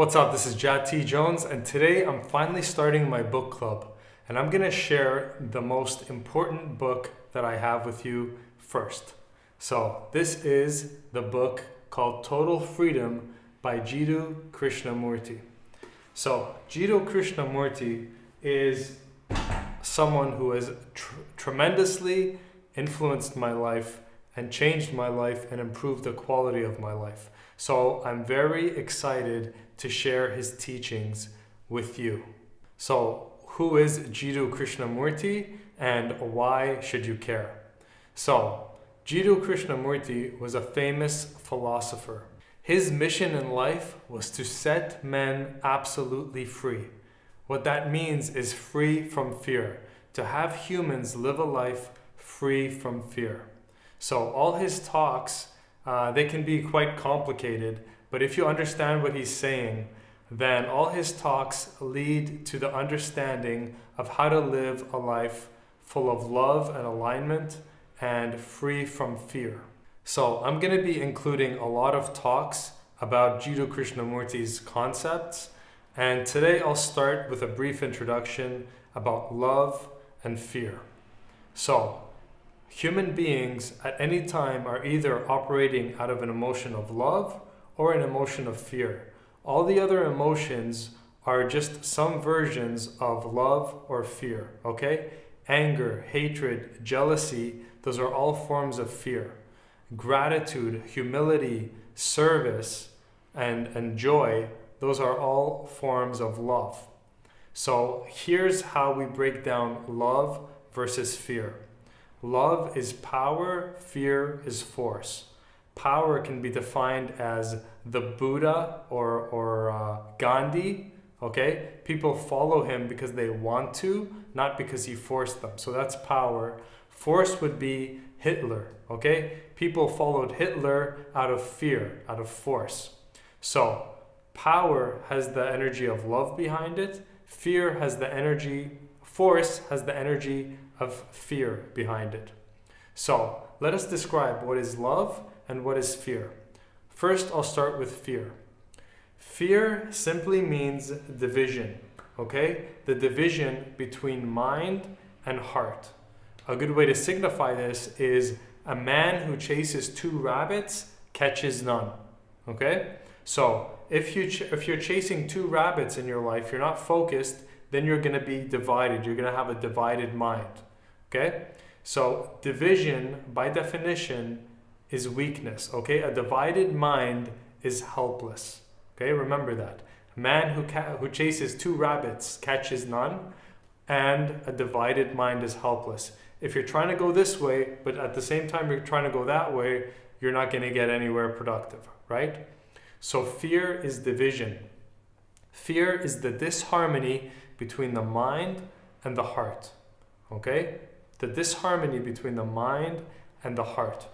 What's up? This is Jat Jones, and today I'm finally starting my book club, and I'm going to share the most important book that I have with you first. So this is the book called Total Freedom by Jiddu Krishnamurti. So Jiddu Krishnamurti is someone who has tremendously influenced my life and changed my life and improved the quality of my life. So I'm very excited to share his teachings with you. So who is Jiddu Krishnamurti and why should you care? So Jiddu Krishnamurti was a famous philosopher. His mission in life was to set men absolutely free. What that means is free from fear, to have humans live a life free from fear. So all his talks, they can be quite complicated, but if you understand what he's saying, then all his talks lead to the understanding of how to live a life full of love and alignment and free from fear. So I'm going to be including a lot of talks about Jiddu Krishnamurti's concepts, and today I'll start with a brief introduction about love and fear. So human beings at any time are either operating out of an emotion of love or an emotion of fear. All the other emotions are just some versions of love or fear, okay? Anger, hatred, jealousy, those are all forms of fear. Gratitude, humility, service, and joy, those are all forms of love. So here's how we break down love versus fear. Love is power, fear is force. Power can be defined as the Buddha or Gandhi, okay? People follow him because they want to, not because he forced them. So that's power. Force would be Hitler, okay? People followed Hitler out of fear, out of force. So power has the energy of love behind it. Fear has the energy, force has the energy of fear behind it. So let us describe what is love and what is fear. First, I'll start with fear. Fear simply means division, okay? The division between mind and heart. A good way to signify this is a man who chases two rabbits catches none, okay? So if you're chasing two rabbits in your life, you're not focused, then you're going to be divided. You're going to have a divided mind, okay? So division, by definition, is weakness, okay? A divided mind is helpless, okay? Remember that. A man who chases two rabbits catches none, and a divided mind is helpless. If you're trying to go this way, but at the same time you're trying to go that way, you're not going to get anywhere productive, right? So fear is division. Fear is the disharmony between the mind and the heart, okay? The disharmony between the mind and the heart.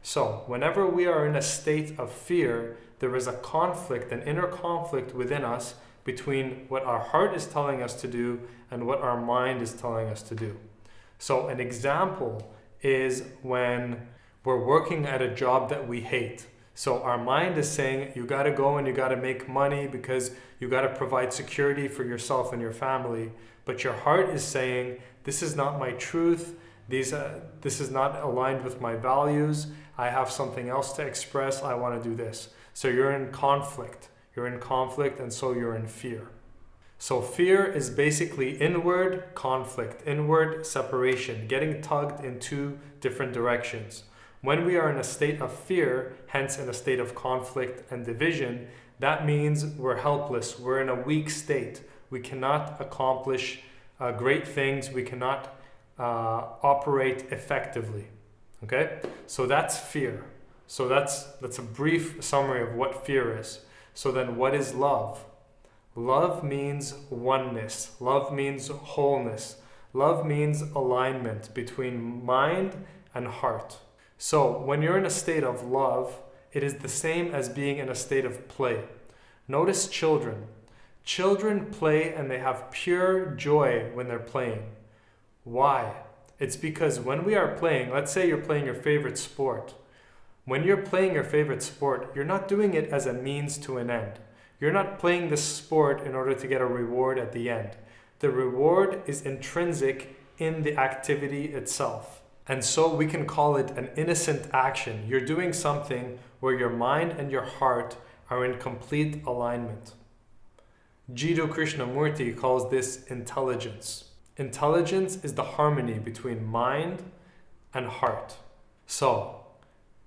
So whenever we are in a state of fear, there is a conflict, an inner conflict within us between what our heart is telling us to do and what our mind is telling us to do. So an example is when we're working at a job that we hate. So our mind is saying, you got to go and you got to make money because you got to provide security for yourself and your family. But your heart is saying, this is not my truth. This is not aligned with my values. I have something else to express. I want to do this. So you're in conflict. You're in conflict, and so you're in fear. So fear is basically inward conflict, inward separation, getting tugged in two different directions. When we are in a state of fear, hence in a state of conflict and division, that means we're helpless. We're in a weak state. We cannot accomplish great things. We cannot operate effectively. Okay? So that's fear. So that's a brief summary of what fear is. So then what is love? Love means oneness. Love means wholeness. Love means alignment between mind and heart. So when you're in a state of love, it is the same as being in a state of play. Notice children. Children play and they have pure joy when they're playing. Why? It's because when we are playing, let's say you're playing your favorite sport. When you're playing your favorite sport, you're not doing it as a means to an end. You're not playing this sport in order to get a reward at the end. The reward is intrinsic in the activity itself. And so we can call it an innocent action. You're doing something where your mind and your heart are in complete alignment. Jiddu Krishnamurti calls this intelligence. Intelligence is the harmony between mind and heart. So,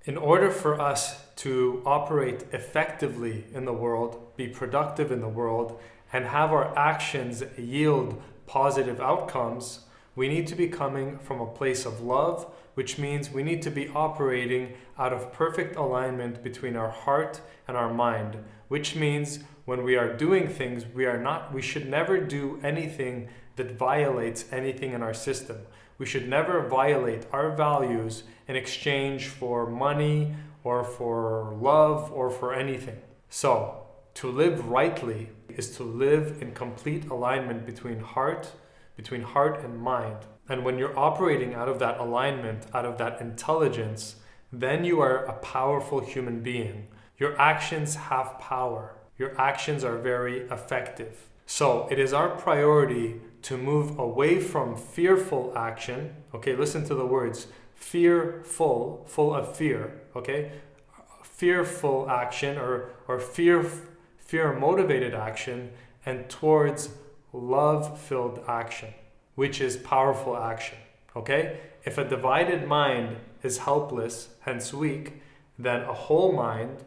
in order for us to operate effectively in the world, be productive in the world, and have our actions yield positive outcomes, we need to be coming from a place of love, which means we need to be operating out of perfect alignment between our heart and our mind, which means when we are doing things, we should never do anything that violates anything in our system. We should never violate our values in exchange for money or for love or for anything. So, to live rightly is to live in complete alignment between heart and mind. And when you're operating out of that alignment, out of that intelligence, then you are a powerful human being. Your actions have power. Your actions are very effective. So it is our priority to move away from fearful action. Okay, listen to the words. Fearful, full of fear. Okay, fearful action or fear-motivated action, and towards love-filled action, which is powerful action. Okay? If a divided mind is helpless, hence weak, then a whole mind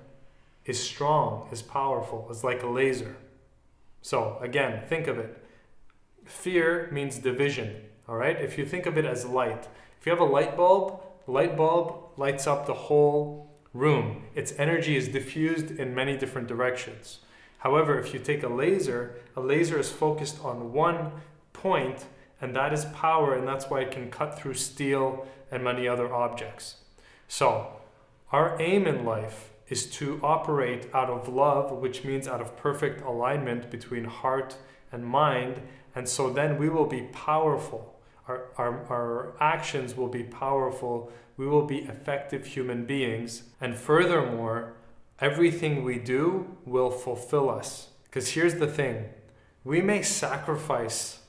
is strong, is powerful, is like a laser. So again, think of it. Fear means division. All right? If you think of it as light, if you have a light bulb lights up the whole room. Its energy is diffused in many different directions. However, if you take a laser is focused on one point, and that is power, and that's why it can cut through steel and many other objects. So, our aim in life is to operate out of love, which means out of perfect alignment between heart and mind, and so then we will be powerful. Our actions will be powerful, we will be effective human beings, and furthermore, everything we do will fulfill us. Because here's the thing, we may sacrifice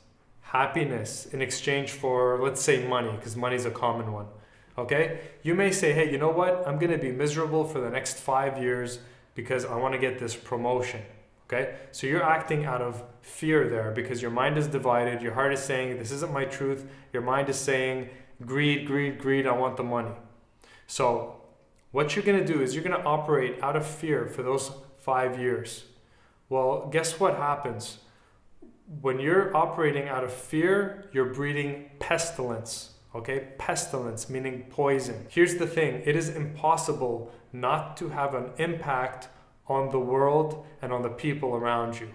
happiness in exchange for, let's say, money, because money is a common one. Okay? You may say, hey, you know what? I'm going to be miserable for the next 5 years because I want to get this promotion. Okay? So you're acting out of fear there because your mind is divided. Your heart is saying, this isn't my truth. Your mind is saying, greed, greed, greed, I want the money. So what you're going to do is you're going to operate out of fear for those 5 years. Well, guess what happens? When you're operating out of fear, you're breeding pestilence. Okay? Pestilence, meaning poison. Here's the thing. It is impossible not to have an impact on the world and on the people around you.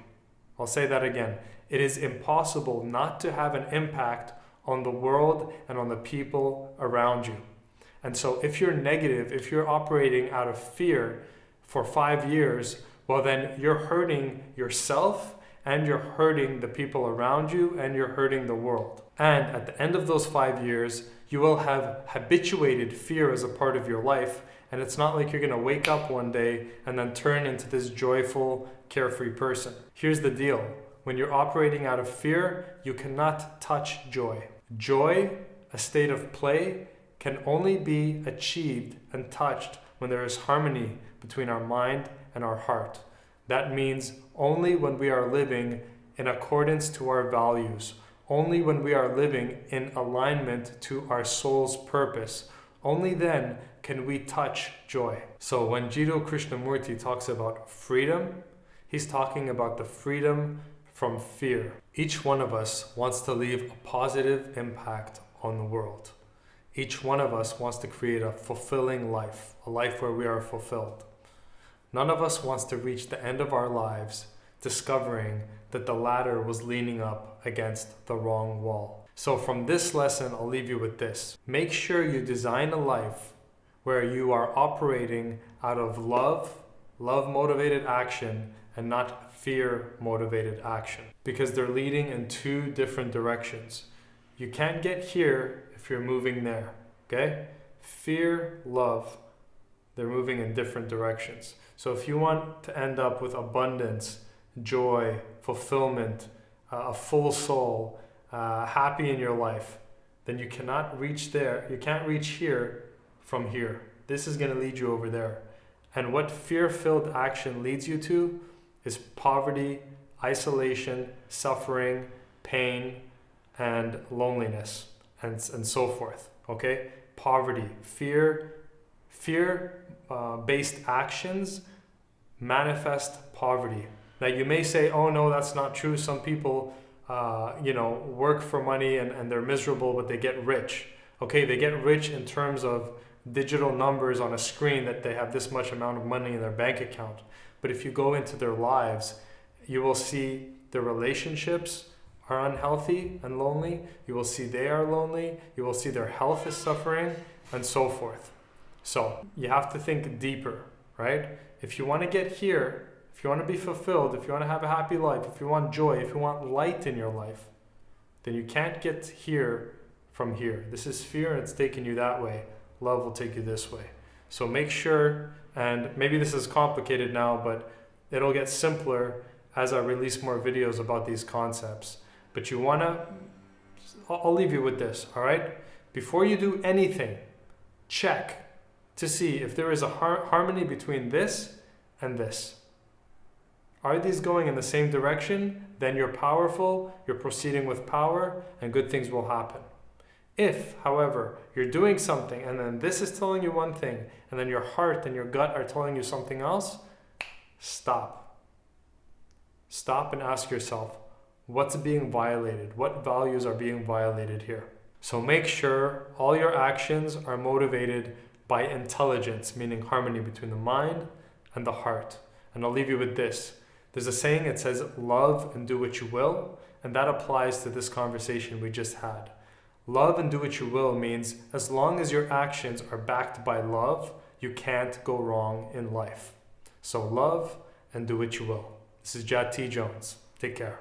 I'll say that again. It is impossible not to have an impact on the world and on the people around you. And so if you're negative, if you're operating out of fear for 5 years, well then you're hurting yourself and you're hurting the people around you and you're hurting the world. And at the end of those 5 years, you will have habituated fear as a part of your life, and it's not like you're going to wake up one day and then turn into this joyful, carefree person. Here's the deal. When you're operating out of fear, you cannot touch joy. Joy, a state of play, can only be achieved and touched when there is harmony between our mind and our heart. That means only when we are living in accordance to our values, only when we are living in alignment to our soul's purpose, only then can we touch joy. So when Jiddu Krishnamurti talks about freedom, he's talking about the freedom from fear. Each one of us wants to leave a positive impact on the world. Each one of us wants to create a fulfilling life, a life where we are fulfilled. None of us wants to reach the end of our lives discovering that the ladder was leaning up against the wrong wall. So from this lesson, I'll leave you with this. Make sure you design a life where you are operating out of love-motivated action, and not fear-motivated action, because they're leading in two different directions. You can't get here if you're moving there, okay? Fear, love, they're moving in different directions. So if you want to end up with abundance, joy, fulfillment, a full soul, happy in your life, then you cannot reach there. You can't reach here from here. This is going to lead you over there. And what fear-filled action leads you to is poverty, isolation, suffering, pain, and loneliness, and so forth. Okay? Poverty, fear-based actions manifest poverty. Now you may say, oh no, that's not true. Some people, work for money and they're miserable, but they get rich. Okay, they get rich in terms of digital numbers on a screen that they have this much amount of money in their bank account. But if you go into their lives, you will see their relationships are unhealthy and lonely. You will see they are lonely. You will see their health is suffering, and so forth. So you have to think deeper, right? If you want to get here, if you want to be fulfilled, if you want to have a happy life, if you want joy, if you want light in your life, then you can't get here from here. This is fear and it's taking you that way. Love will take you this way. So make sure, and maybe this is complicated now, but it'll get simpler as I release more videos about these concepts. But you want to, I'll leave you with this, all right? Before you do anything, check to see if there is a harmony between this and this. Are these going in the same direction? Then you're powerful, you're proceeding with power, and good things will happen. If, however, you're doing something and then this is telling you one thing, and then your heart and your gut are telling you something else, stop. Stop and ask yourself, what's being violated? What values are being violated here? So make sure all your actions are motivated by intelligence, meaning harmony between the mind and the heart. And I'll leave you with this. There's a saying, it says, love and do what you will, and that applies to this conversation we just had. Love and do what you will means as long as your actions are backed by love, you can't go wrong in life. So love and do what you will. This is Jiddu Jones. Take care.